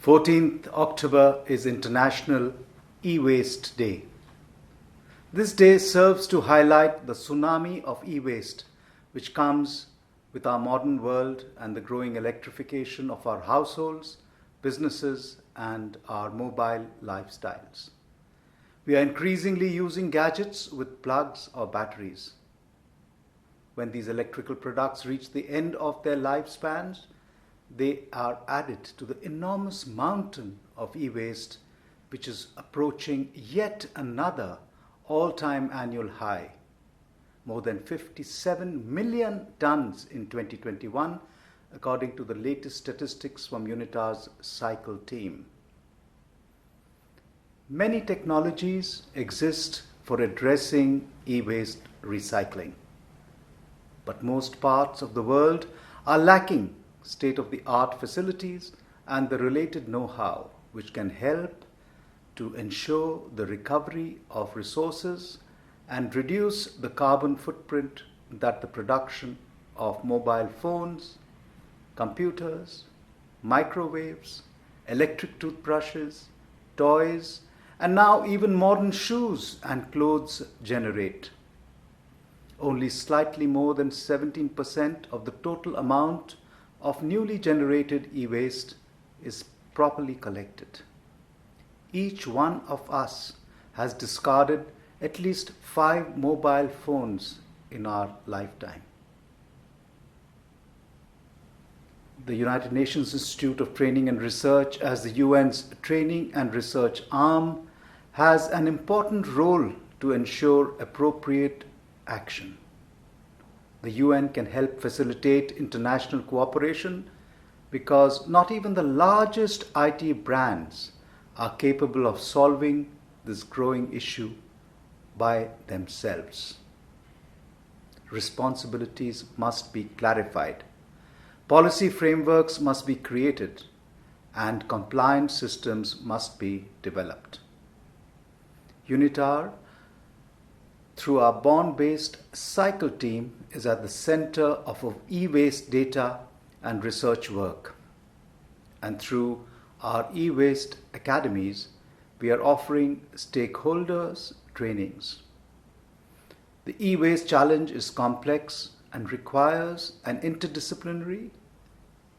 14th October is International E-Waste Day. This day serves to highlight the tsunami of e-waste which comes with our modern world and the growing electrification of our households, businesses, and our mobile lifestyles. We are increasingly using gadgets with plugs or batteries. When these electrical products reach the end of their lifespans, they are added to the enormous mountain of e-waste which is approaching yet another all-time annual high. More than 57 million tons in 2021, according to the latest statistics from Unitar's Cycle team. Many technologies exist for addressing e-waste recycling, but most parts of the world are lacking state-of-the-art facilities and the related know-how which can help to ensure the recovery of resources and reduce the carbon footprint that the production of mobile phones, computers, microwaves, electric toothbrushes, toys, and now even modern shoes and clothes generate. Only slightly more than 17% of the total amount of newly generated e-waste is properly collected. Each one of us has discarded at least 5 mobile phones in our lifetime. The United Nations Institute of Training and Research, as the UN's training and research arm, has an important role to ensure appropriate action. The UN can help facilitate international cooperation because not even the largest IT brands are capable of solving this growing issue by themselves. Responsibilities must be clarified, policy frameworks must be created, and compliance systems must be developed. Unitar, through our Bonn-based Cycle team, is at the center of e-waste data and research work. And through our e-waste academies, we are offering stakeholders trainings. The e-waste challenge is complex and requires an interdisciplinary,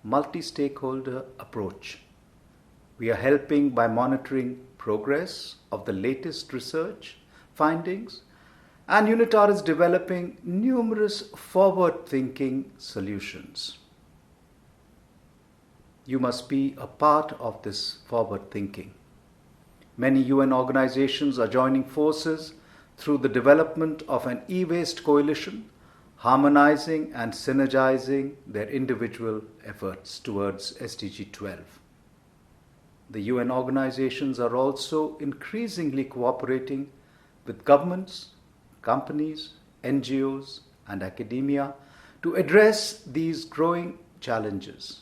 multi-stakeholder approach. We are helping by monitoring progress of the latest research findings, and Unitar is developing numerous forward-thinking solutions. You must be a part of this forward thinking. Many UN organizations are joining forces through the development of an e-waste coalition, harmonizing and synergizing their individual efforts towards SDG 12. The UN organizations are also increasingly cooperating with governments, companies, NGOs, and academia to address these growing challenges.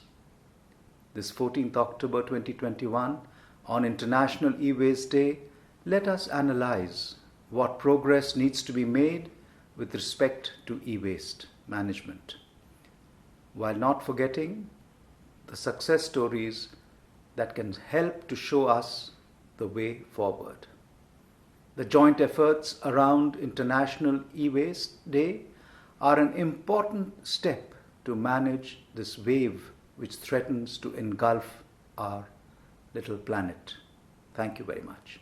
This 14th October 2021, on International E-Waste Day, let us analyze what progress needs to be made with respect to e-waste management, while not forgetting the success stories that can help to show us the way forward. The joint efforts around International E-Waste Day are an important step to manage this wave which threatens to engulf our little planet. Thank you very much.